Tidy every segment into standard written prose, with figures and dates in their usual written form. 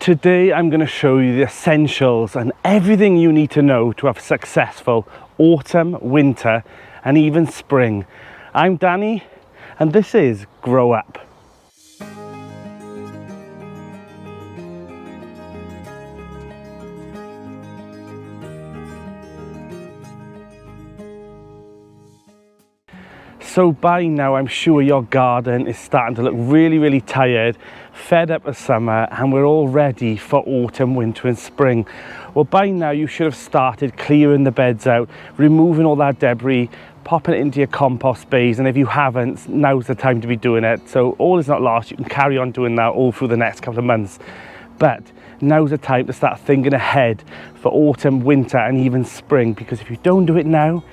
Today I'm going to show you the essentials and everything you need to know to have a successful autumn, winter and even spring. I'm Danny and this is Grow Up. So by now I'm sure your garden is starting to look really tired, fed up of summer, and we're all ready for autumn, winter and spring. Well, by now you should have started clearing the beds out, removing all that debris, popping it into your compost bays, and if you haven't, now's the time to be doing it. So all is not lost, you can carry on doing that all through the next couple of months. But now's the time to start thinking ahead for autumn, winter and even spring, because if you don't do it now,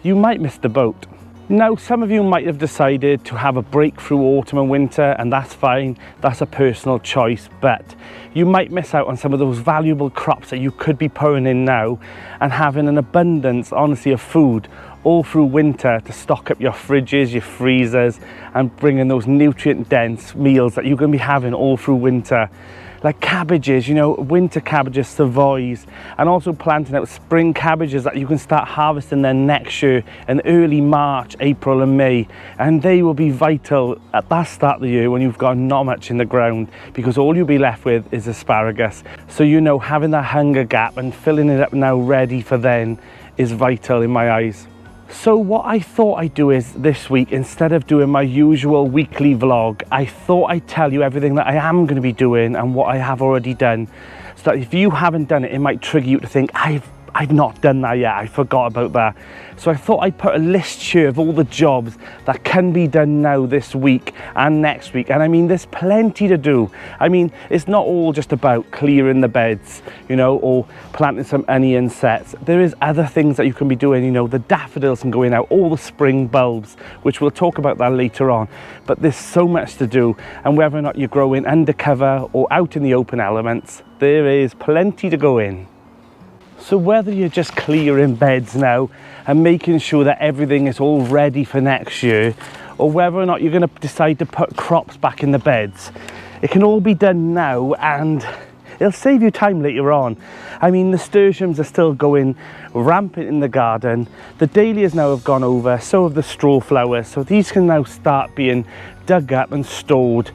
you might miss the boat. Now, some of you might have decided to have a break through autumn and winter, and that's fine, that's a personal choice, but you might miss out on some of those valuable crops that you could be putting in now and having an abundance, honestly, of food all through winter to stock up your fridges, your freezers, and bring in those nutrient-dense meals that you're going to be having all through winter. Like cabbages, you know, winter cabbages, savoys, and also planting out spring cabbages that you can start harvesting then next year in early March, April and May. And they will be vital at that start of the year when you've got not much in the ground, because all you'll be left with is asparagus. So, you know, having that hunger gap and filling it up now ready for then is vital in my eyes. So what I thought I'd do is this week, instead of doing my usual weekly vlog, I thought I'd tell you everything that I am going to be doing and what I have already done, so that if you haven't done it, it might trigger you to think, I've not done that yet, I forgot about that. So I thought I'd put a list here of all the jobs that can be done now this week and next week. And I mean, there's plenty to do. I mean, it's not all just about clearing the beds, you know, or planting some onion sets. There is other things that you can be doing, you know, the daffodils can go in out, all the spring bulbs, which we'll talk about that later on. But there's so much to do, and whether or not you're growing undercover or out in the open elements, there is plenty to go in. So whether you're just clearing beds now and making sure that everything is all ready for next year, or whether or not you're going to decide to put crops back in the beds, it can all be done now and it'll save you time later on. I mean, the nasturtiums are still going rampant in the garden. The dahlias now have gone over, so have the straw flowers. So these can now start being dug up and stored,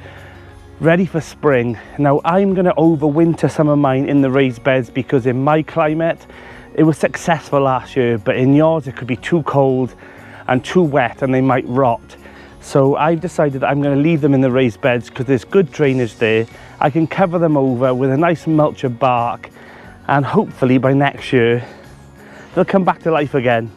ready for spring. Now I'm going to overwinter some of mine in the raised beds because in my climate it was successful last year, but in yours it could be too cold and too wet and they might rot. So I've decided that I'm going to leave them in the raised beds because there's good drainage there. I can cover them over with a nice mulch of bark, and hopefully by next year they'll come back to life again.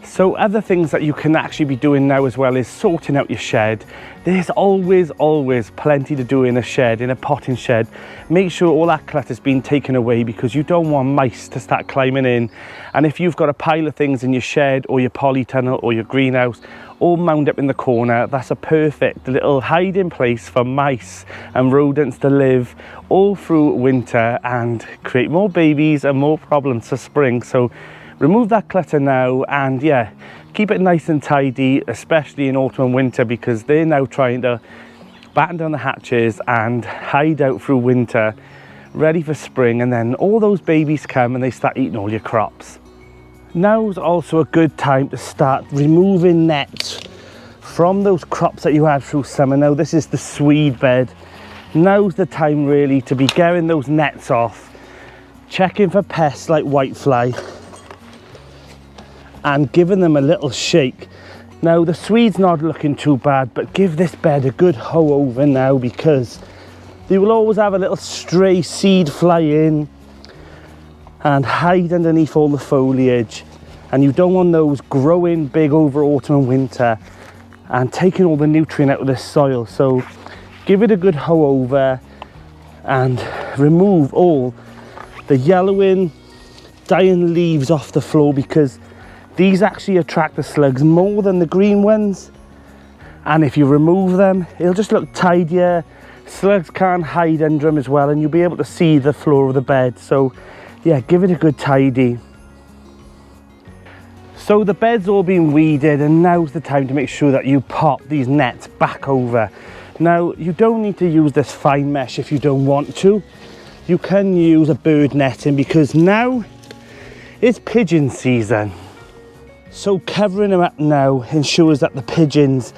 So other things that you can actually be doing now as well is sorting out your shed. There's always plenty to do in a shed, in a potting shed. Make sure all that clutter's been taken away because you don't want mice to start climbing in. And if you've got a pile of things in your shed or your polytunnel or your greenhouse all mound up in the corner, that's a perfect little hiding place for mice and rodents to live all through winter and create more babies and more problems for spring. So remove that clutter now and yeah, keep it nice and tidy, especially in autumn and winter, because they're now trying to batten down the hatches and hide out through winter, ready for spring, and then all those babies come and they start eating all your crops. Now's also a good time to start removing nets from those crops that you had through summer. Now this is the swede bed. Now's the time really to be getting those nets off, checking for pests like whitefly, and giving them a little shake. Now the swede's not looking too bad, but give this bed a good hoe over now, because they will always have a little stray seed fly in and hide underneath all the foliage, and you don't want those growing big over autumn and winter and taking all the nutrient out of the soil. So give it a good hoe over and remove all the yellowing, dying leaves off the floor, because these actually attract the slugs more than the green ones, and if you remove them it'll just look tidier. Slugs can't hide under them as well, and you'll be able to see the floor of the bed. So yeah, give it a good tidy. So the bed's all been weeded, and now's the time to make sure that you pop these nets back over. Now, you don't need to use this fine mesh if you don't want to. You can use a bird netting because now it's pigeon season. So covering them up now ensures that the pigeons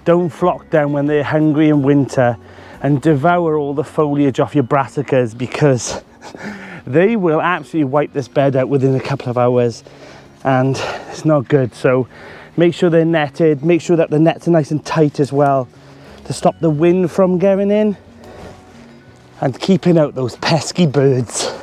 don't flock down when they're hungry in winter and devour all the foliage off your brassicas, because they will absolutely wipe this bed out within a couple of hours and it's not good. So make sure they're netted, make sure that the nets are nice and tight as well to stop the wind from getting in and keeping out those pesky birds.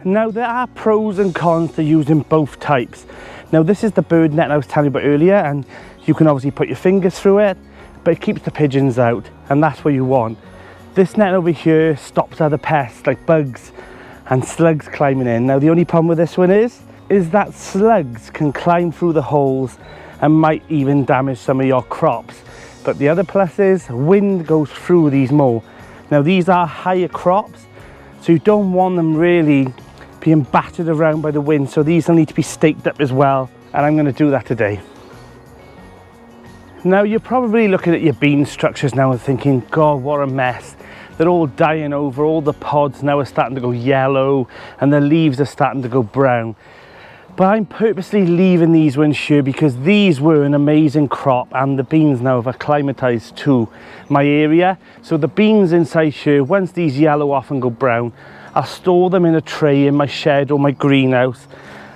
Now, there are pros and cons to using both types. Now, this is the bird net I was telling you about earlier, and you can obviously put your fingers through it, but it keeps the pigeons out, and that's what you want. This net over here stops other pests like bugs and slugs climbing in. Now, the only problem with this one is that slugs can climb through the holes and might even damage some of your crops. But the other plus is wind goes through these more. Now, these are higher crops, so you don't want them really being battered around by the wind, so these will need to be staked up as well, and I'm going to do that today. Now, you're probably looking at your bean structures now and thinking, God, what a mess. They're all dying over, all the pods now are starting to go yellow and the leaves are starting to go brown. But I'm purposely leaving these ones here because these were an amazing crop, and the beans now have acclimatized to my area. So the beans inside here, once these yellow off and go brown, I'll store them in a tray in my shed or my greenhouse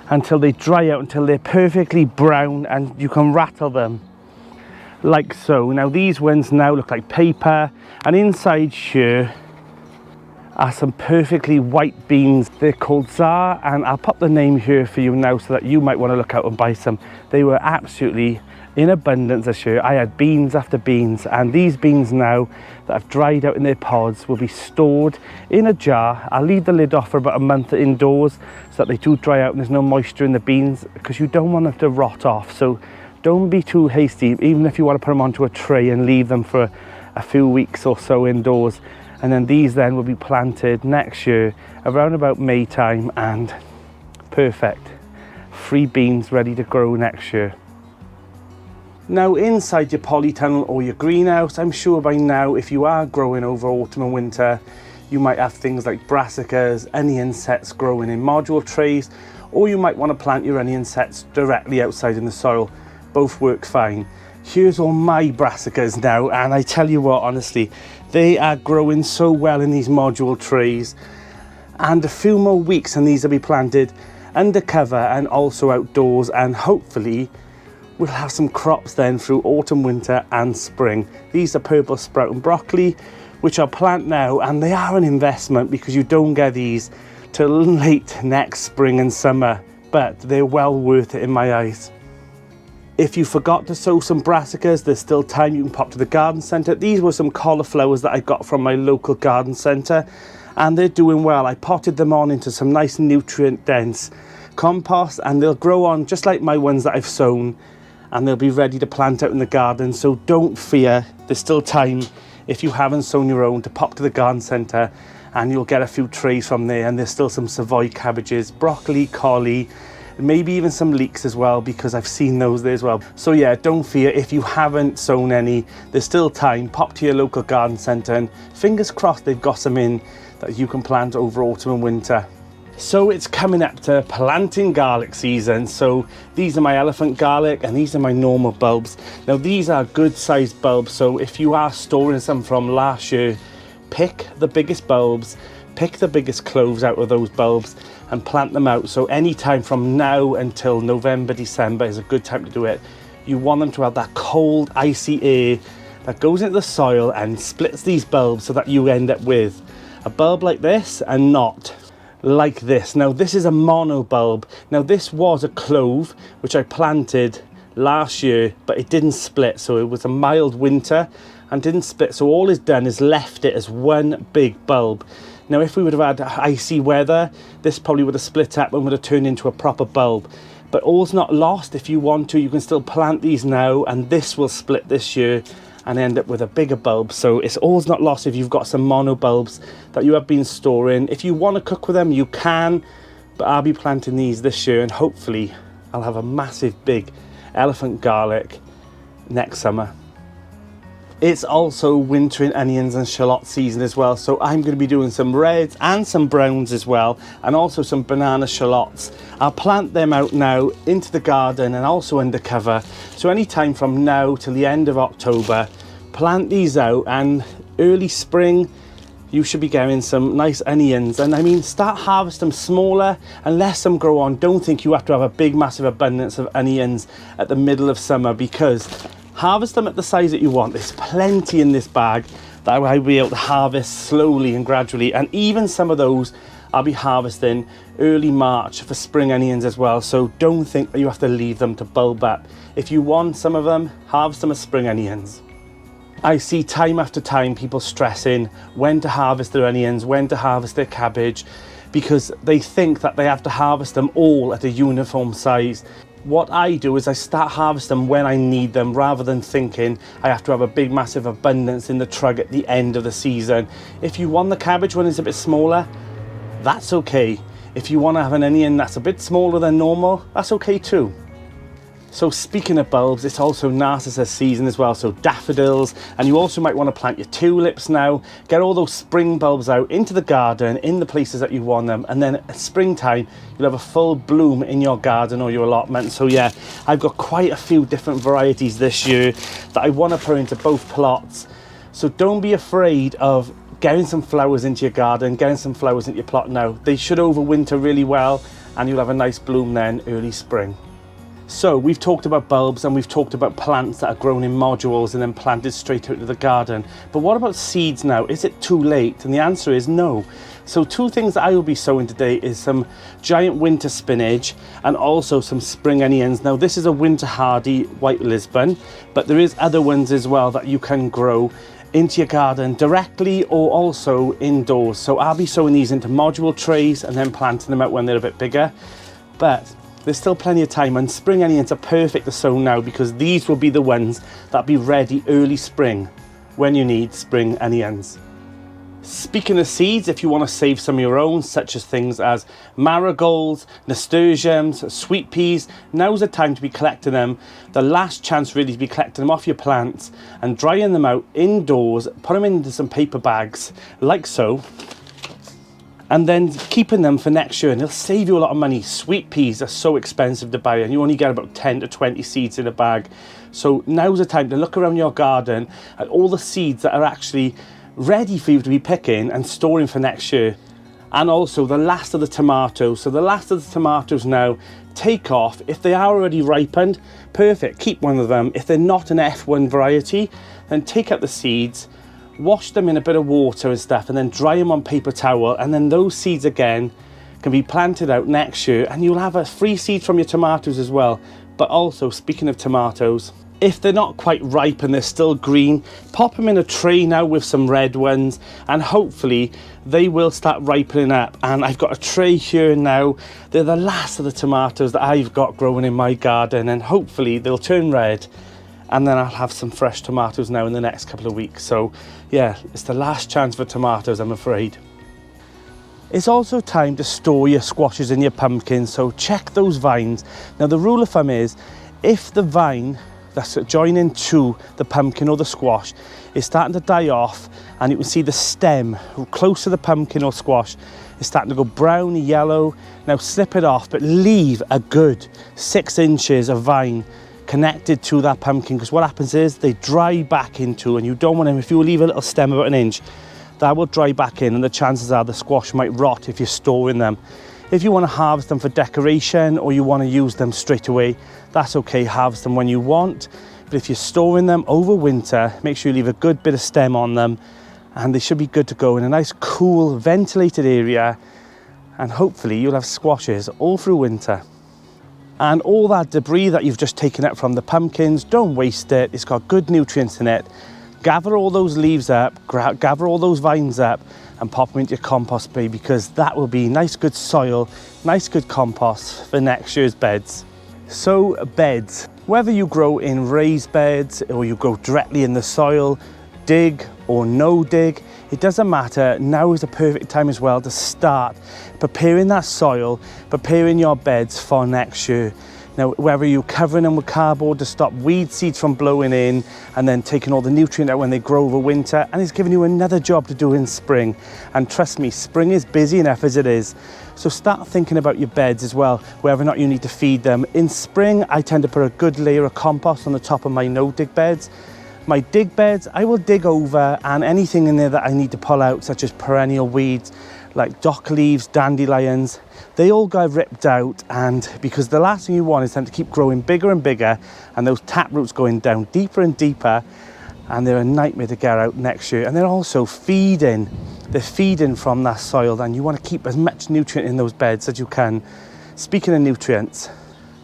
until they dry out, until they're perfectly brown and you can rattle them like so. Now, these ones now look like paper, and inside here are some perfectly white beans. They're called Tsar, and I'll pop the name here for you now so that you might want to look out and buy some. They were absolutely in abundance this year. I had beans after beans, and these beans now that have dried out in their pods will be stored in a jar. I'll leave the lid off for about a month indoors so that they do dry out and there's no moisture in the beans, because you don't want them to rot off. So don't be too hasty, even if you want to put them onto a tray and leave them for a few weeks or so indoors. And then these then will be planted next year around about May time, and perfect. Free beans ready to grow next year. Now, inside your polytunnel or your greenhouse, I'm sure by now, if you are growing over autumn and winter, you might have things like brassicas, onion sets growing in module trays, or you might want to plant your onion sets directly outside in the soil. Both work fine. Here's all my brassicas now, and I tell you what, honestly, they are growing so well in these module trays, and a few more weeks and these will be planted under cover and also outdoors, and hopefully we'll have some crops then through autumn, winter and spring. These are purple sprouting broccoli, which I'll plant now, and they are an investment because you don't get these till late next spring and summer, but they're well worth it in my eyes. If you forgot to sow some brassicas, there's still time. You can pop to the garden centre. These were some cauliflowers that I got from my local garden centre, and they're doing well. I potted them on into some nice nutrient dense compost, and they'll grow on just like my ones that I've sown, and they'll be ready to plant out in the garden. So don't fear, there's still time if you haven't sown your own to pop to the garden centre, and you'll get a few trays from there. And there's still some Savoy cabbages, broccoli, collie, maybe even some leeks as well, because I've seen those there as well. So yeah, don't fear if you haven't sown any, there's still time. Pop to your local garden centre, and fingers crossed they've got some in that you can plant over autumn and winter. So it's coming up to planting garlic season. So these are my elephant garlic and these are my normal bulbs. Now, these are good sized bulbs, so if you are storing some from last year, pick the biggest bulbs, pick the biggest cloves out of those bulbs and plant them out. So any time from now until November, December is a good time to do it. You want them to have that cold, icy air that goes into the soil and splits these bulbs so that you end up with a bulb like this and not like this. Now, this is a mono bulb. Now, this was a clove which I planted last year, but it didn't split. So it was a mild winter and didn't split. So all it's done is left it as one big bulb. Now, if we would have had icy weather, this probably would have split up and would have turned into a proper bulb. But all's not lost. If you want to, you can still plant these now, and this will split this year and end up with a bigger bulb. So it's all's not lost if you've got some mono bulbs that you have been storing. If you want to cook with them, you can, but I'll be planting these this year, and hopefully I'll have a massive big elephant garlic next summer. It's also wintering onions and shallot season as well, so I'm going to be doing some reds and some browns as well, and also some banana shallots. I'll plant them out now into the garden and also under cover, so anytime from now till the end of October, plant these out, and early spring you should be getting some nice onions. And I mean, start harvesting them smaller and let them grow on. Don't think you have to have a big massive abundance of onions at the middle of summer, because harvest them at the size that you want. There's plenty in this bag that I'll be able to harvest slowly and gradually, and even some of those I'll be harvesting early March for spring onions as well. So don't think that you have to leave them to bulb up. If you want some of them, harvest them as spring onions. I see time after time people stressing when to harvest their onions, when to harvest their cabbage, because they think that they have to harvest them all at a uniform size. What I do is I start harvesting them when I need them, rather than thinking I have to have a big massive abundance in the trug at the end of the season. If you want the cabbage when it's a bit smaller, that's okay. If you want to have an onion that's a bit smaller than normal, that's okay too. So speaking of bulbs, it's also narcissus season as well, so daffodils, and you also might want to plant your tulips now. Get all those spring bulbs out into the garden in the places that you want them, and then at springtime you'll have a full bloom in your garden or your allotment. So yeah, I've got quite a few different varieties this year that I want to put into both plots. So don't be afraid of getting some flowers into your garden, getting some flowers into your plot now. They should overwinter really well, and you'll have a nice bloom then early spring. So we've talked about bulbs and we've talked about plants that are grown in modules and then planted straight out of the garden. But what about seeds now? Is it too late? And the answer is no. So two things that I will be sowing today is some giant winter spinach and also some spring onions. Now this is a winter hardy white Lisbon, but there is other ones as well that you can grow into your garden directly or also indoors. So I'll be sowing these into module trays and then planting them out when they're a bit bigger. But there's still plenty of time, and spring onions are perfect to sow now, because these will be the ones that be ready early spring when you need spring onions. Speaking of seeds, if you want to save some of your own, such as things as marigolds, nasturtiums, sweet peas, now's the time to be collecting them. The last chance really to be collecting them off your plants and drying them out indoors. Put them into some paper bags like so, and then keeping them for next year, and it'll save you a lot of money. Sweet peas are so expensive to buy, and you only get about 10 to 20 seeds in a bag. So now's the time to look around your garden at all the seeds that are actually ready for you to be picking and storing for next year. And also the last of the tomatoes. So the last of the tomatoes now, take off. If they are already ripened, perfect, keep one of them. If they're not an F1 variety, then take out the seeds, wash them in a bit of water and stuff, and then dry them on paper towel, and then those seeds again can be planted out next year, and you'll have a free seed from your tomatoes as well. But also, speaking of tomatoes, if they're not quite ripe and they're still green, pop them in a tray now with some red ones, and hopefully they will start ripening up. And I've got a tray here now. They're the last of the tomatoes that I've got growing in my garden, and hopefully they'll turn red, and then I'll have some fresh tomatoes now in the next couple of weeks. So yeah, it's the last chance for tomatoes, I'm afraid. It's also time to store your squashes and your pumpkins, so check those vines. Now the rule of thumb is, if the vine that's joining to the pumpkin or the squash is starting to die off, and you can see the stem close to the pumpkin or squash is starting to go brown, yellow, now snip it off, but leave a good 6 inches of vine connected to that pumpkin, because what happens is they dry back into, and you don't want them, if you leave a little stem about 1 inch, that will dry back in, and the chances are the squash might rot if you're storing them. If you want to harvest them for decoration or you want to use them straight away, that's okay, harvest them when you want. But if you're storing them over winter, make sure you leave a good bit of stem on them, and they should be good to go in a nice cool ventilated area, and hopefully you'll have squashes all through winter. And all that debris that you've just taken out from the pumpkins, don't waste it. It's got good nutrients in it. Gather all those leaves up, gather all those vines up, and pop them into your compost bin, because that will be nice good soil, nice good compost for next year's beds. So beds, whether you grow in raised beds or you grow directly in the soil, dig or no dig, it doesn't matter. Now is the perfect time as well to start preparing that soil, preparing your beds for next year. Now, whether you're covering them with cardboard to stop weed seeds from blowing in and then taking all the nutrient out when they grow over winter, and it's giving you another job to do in spring. And trust me, spring is busy enough as it is. So start thinking about your beds as well, whether or not you need to feed them. In spring, I tend to put a good layer of compost on the top of my no-dig beds. My dig beds, I will dig over, and anything in there that I need to pull out, such as perennial weeds, like dock leaves, dandelions, they all get ripped out. And because the last thing you want is them to keep growing bigger and bigger, and those tap roots going down deeper and deeper, and they're a nightmare to get out next year. And they're also feeding. They're feeding from that soil, and you want to keep as much nutrient in those beds as you can. Speaking of nutrients,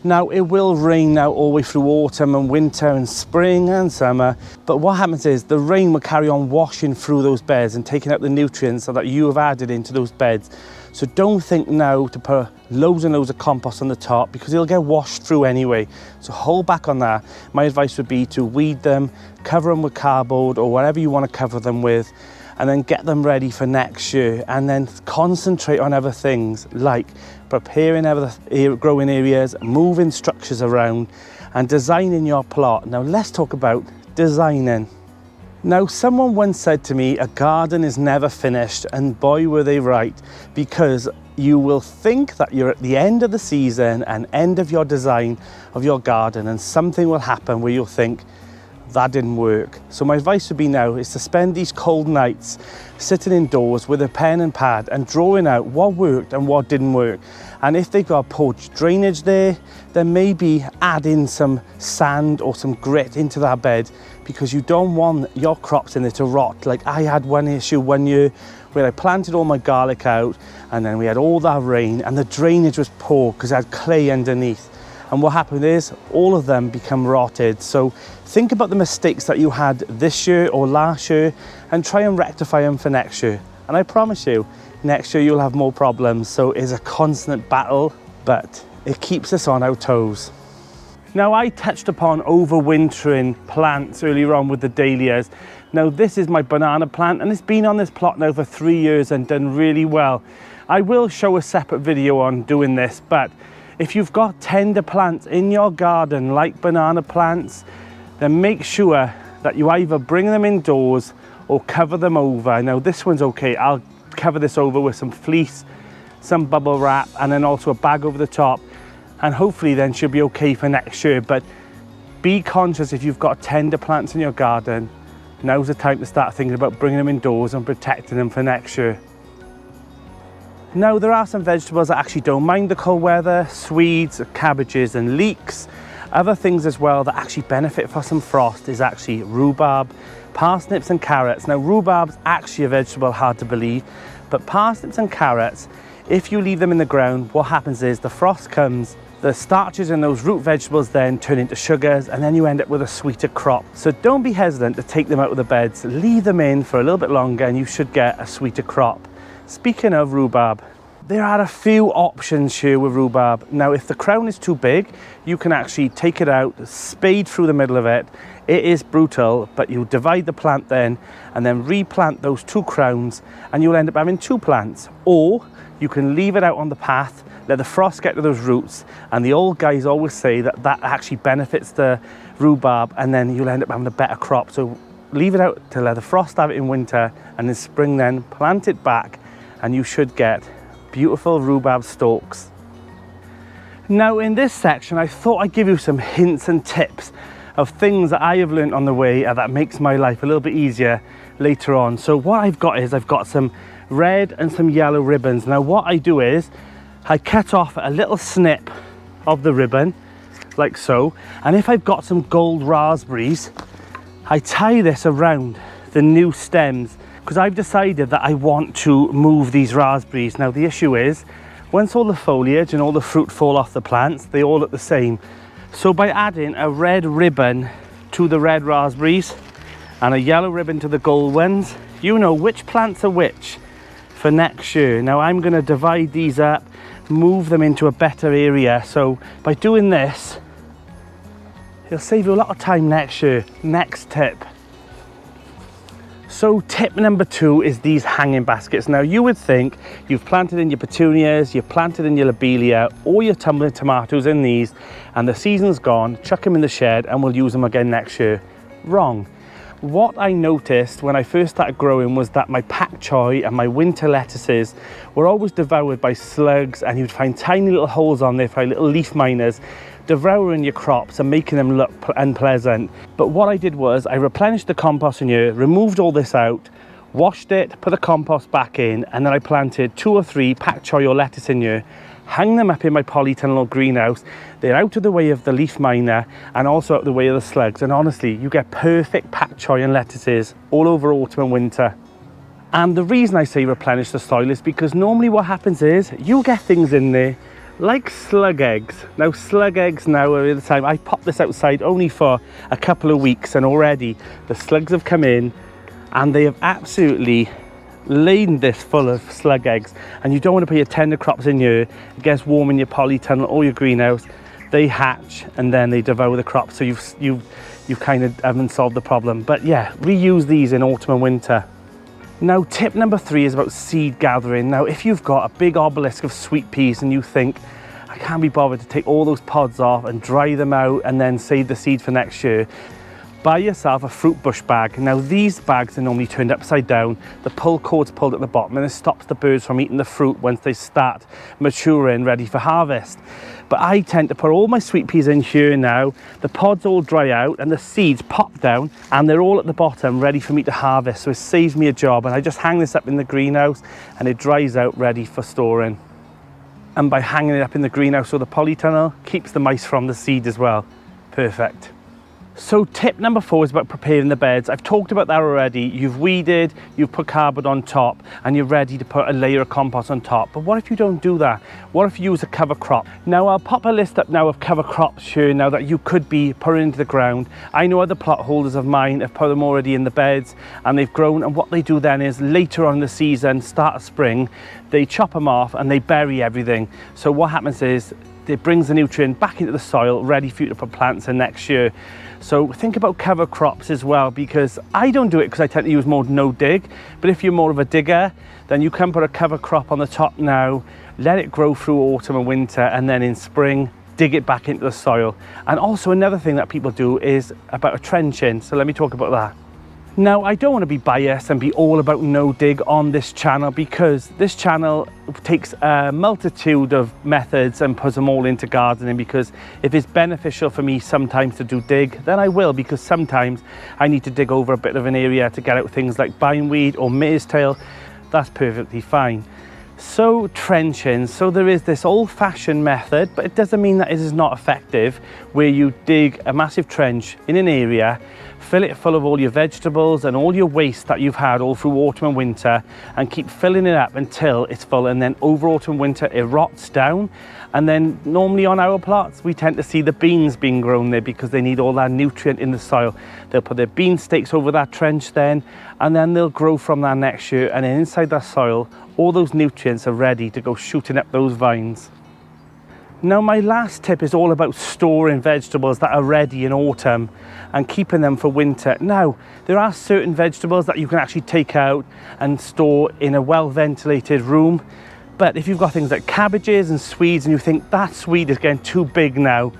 now it will rain now all the way through autumn and winter and spring and summer, but what happens is the rain will carry on washing through those beds and taking out the nutrients that you have added into those beds. So don't think now to put loads and loads of compost on the top, because it'll get washed through anyway. So hold back on that. My advice would be to weed them, cover them with cardboard or whatever you want to cover them with, and then get them ready for next year, and then concentrate on other things like preparing other growing areas, moving structures around, and designing your plot. Now let's talk about designing. Now, someone once said to me, a garden is never finished, and boy were they right, because you will think that you're at the end of the season and end of your design of your garden, and something will happen where you'll think, that didn't work. So my advice would be now is to spend these cold nights sitting indoors with a pen and pad and drawing out what worked and what didn't work. And if they've got porch drainage there, then maybe add in some sand or some grit into that bed, because you don't want your crops in there to rot. Like I had one issue one year where I planted all my garlic out, and then we had all that rain and the drainage was poor because it had clay underneath. And what happened is all of them become rotted. So think about the mistakes that you had this year or last year and try and rectify them for next year. And I promise you, next year you'll have more problems. So it's a constant battle, but it keeps us on our toes. Now, I touched upon overwintering plants earlier on with the dahlias. Now, this is my banana plant, and it's been on this plot now for 3 years and done really well. I will show a separate video on doing this, but if you've got tender plants in your garden like banana plants, then make sure that you either bring them indoors or cover them over. Now this one's okay, I'll cover this over with some fleece, some bubble wrap, and then also a bag over the top, and hopefully then she'll be okay for next year. But be conscious, if you've got tender plants in your garden, now's the time to start thinking about bringing them indoors and protecting them for next year. Now, there are some vegetables that actually don't mind the cold weather: swedes, cabbages and leeks. Other things as well that actually benefit for some frost is actually rhubarb, parsnips and carrots. Now, rhubarb's actually a vegetable, hard to believe, but parsnips and carrots, if you leave them in the ground, what happens is the frost comes, the starches in those root vegetables then turn into sugars, and then you end up with a sweeter crop. So don't be hesitant to take them out of the beds, leave them in for a little bit longer, and you should get a sweeter crop. Speaking of rhubarb, there are a few options here with rhubarb. Now, if the crown is too big, you can actually take it out, spade through the middle of it. It is brutal, but you divide the plant then, and then replant those two crowns, and you'll end up having two plants. Or you can leave it out on the path, let the frost get to those roots, and the old guys always say that that actually benefits the rhubarb, and then you'll end up having a better crop. So leave it out to let the frost have it in winter, and in spring then plant it back, and you should get beautiful rhubarb stalks. Now, in this section, I thought I'd give you some hints and tips of things that I have learned on the way that makes my life a little bit easier later on. So what I've got is I've got some red and some yellow ribbons. Now, what I do is I cut off a little snip of the ribbon like so, and if I've got some gold raspberries, I tie this around the new stems, because I've decided that I want to move these raspberries. Now, the issue is, once all the foliage and all the fruit fall off the plants, they all look the same. So by adding a red ribbon to the red raspberries and a yellow ribbon to the gold ones, you know which plants are which for next year. Now, I'm going to divide these up, move them into a better area. So by doing this, it'll save you a lot of time next year. Next tip. So tip number 2 is these hanging baskets. Now you would think you've planted in your petunias, you've planted in your lobelia, or your tumbling tomatoes in these, and the season's gone, chuck them in the shed and we'll use them again next year. Wrong. What I noticed when I first started growing was that my pak choi and my winter lettuces were always devoured by slugs, and you'd find tiny little holes on there for little leaf miners devouring your crops and making them look unpleasant. But what I did was I replenished the compost in here, removed all this out, washed it, put the compost back in, and then I planted 2 or 3 pak choi or lettuce in here, hang them up in my polytunnel or greenhouse. They're out of the way of the leaf miner and also out of the way of the slugs, and honestly you get perfect pak choi and lettuces all over autumn and winter. And the reason I say replenish the soil is because normally what happens is you get things in there like slug eggs. Now slug eggs now are the time. I popped this outside only for a couple of weeks and already the slugs have come in and they have absolutely laden this full of slug eggs, and you don't want to put your tender crops in here. It gets warm in your polytunnel or your greenhouse, they hatch and then they devour the crops, so you've kind of haven't solved the problem. But yeah, reuse these in autumn and winter. Now tip number 3 is about seed gathering. Now if you've got a big obelisk of sweet peas and you think I can't be bothered to take all those pods off and dry them out and then save the seed for next year, buy yourself a fruit bush bag. Now these bags are normally turned upside down, the pull cord's pulled at the bottom and it stops the birds from eating the fruit once they start maturing ready for harvest. But I tend to put all my sweet peas in here now, the pods all dry out and the seeds pop down and they're all at the bottom ready for me to harvest, so it saves me a job, and I just hang this up in the greenhouse and it dries out ready for storing. And by hanging it up in the greenhouse or the polytunnel, keeps the mice from the seed as well. Perfect. So tip number 4 is about preparing the beds. I've talked about that already. You've weeded, you've put cardboard on top, and you're ready to put a layer of compost on top. But what if you don't do that? What if you use a cover crop? Now I'll pop a list up now of cover crops here now that you could be putting into the ground. I know other plot holders of mine have put them already in the beds and they've grown, and what they do then is later on in the season, start of spring, they chop them off and they bury everything. So what happens is it brings the nutrient back into the soil ready for you to put plants in next year. So think about cover crops as well, because I don't do it because I tend to use more no dig, but if you're more of a digger, then you can put a cover crop on the top now, let it grow through autumn and winter, and then in spring dig it back into the soil. And also another thing that people do is about a trenching, so let me talk about that. Now I don't want to be biased and be all about no dig on this channel, because this channel takes a multitude of methods and puts them all into gardening, because if it's beneficial for me sometimes to do dig, then I will, because sometimes I need to dig over a bit of an area to get out things like bindweed or mare's tail. That's perfectly fine. So trenching, so there is this old-fashioned method, but it doesn't mean that it is not effective, where you dig a massive trench in an area, fill it full of all your vegetables and all your waste that you've had all through autumn and winter, and keep filling it up until it's full, and then over autumn and winter it rots down. And then normally on our plots we tend to see the beans being grown there because they need all that nutrient in the soil. They'll put their bean stakes over that trench then, and then they'll grow from that next year, and then inside that soil all those nutrients are ready to go shooting up those vines. Now my last tip is all about storing vegetables that are ready in autumn and keeping them for winter. Now there are certain vegetables that you can actually take out and store in a well ventilated room, but if you've got things like cabbages and swedes and you think that swede is getting too big now,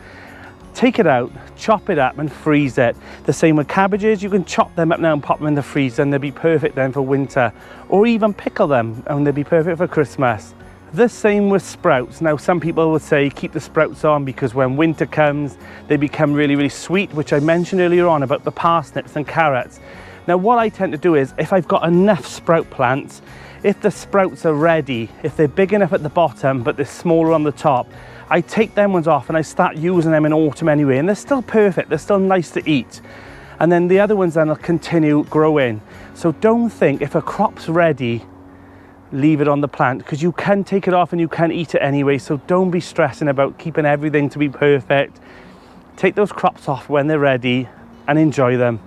take it out, chop it up and freeze it. The same with cabbages, you can chop them up now and pop them in the freezer and they'll be perfect then for winter, or even pickle them and they'll be perfect for Christmas. The same with sprouts. Now some people would say keep the sprouts on because when winter comes they become really, really sweet, which I mentioned earlier on about the parsnips and carrots. Now what I tend to do is, if I've got enough sprout plants, if the sprouts are ready, if they're big enough at the bottom but they're smaller on the top, I take them ones off and I start using them in autumn anyway, and they're still perfect, they're still nice to eat. And then the other ones then will continue growing. So don't think if a crop's ready, leave it on the plant, because you can take it off and you can eat it anyway. So don't be stressing about keeping everything to be perfect. Take those crops off when they're ready and enjoy them.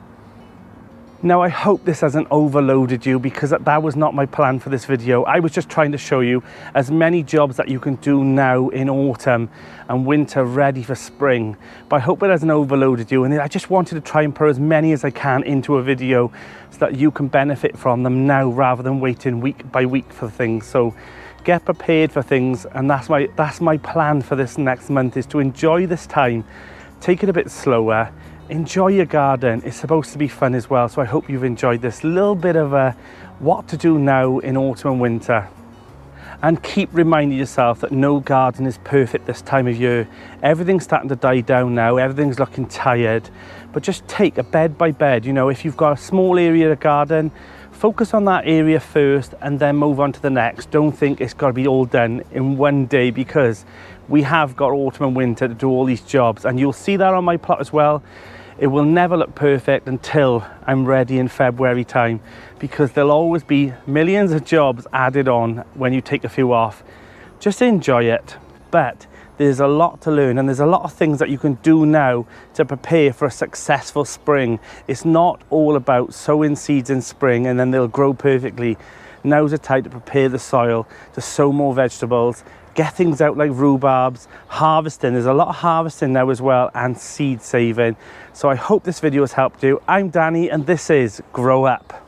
Now, I hope this hasn't overloaded you, because that was not my plan for this video. I was just trying to show you as many jobs that you can do now in autumn and winter ready for spring. But I hope it hasn't overloaded you, and I just wanted to try and put as many as I can into a video so that you can benefit from them now rather than waiting week by week for things. So get prepared for things, and that's my plan for this next month, is to enjoy this time, take it a bit slower. Enjoy your garden. It's supposed to be fun as well, so I hope you've enjoyed this little bit of a what to do now in autumn and winter. And keep reminding yourself that no garden is perfect this time of year. Everything's starting to die down now, everything's looking tired, but just take a bed by bed. You know, if you've got a small area of garden, focus on that area first and then move on to the next. Don't think it's got to be all done in one day, because we have got autumn and winter to do all these jobs, and you'll see that on my plot as well. It will never look perfect until I'm ready in February time, because there'll always be millions of jobs added on when you take a few off. Just enjoy it. But there's a lot to learn, and there's a lot of things that you can do now to prepare for a successful spring. It's not all about sowing seeds in spring and then they'll grow perfectly. Now's the time to prepare the soil to sow more vegetables, get things out like rhubarbs, harvesting. There's a lot of harvesting now as well, and seed saving. So I hope this video has helped you. I'm Danny, and this is Grow Up.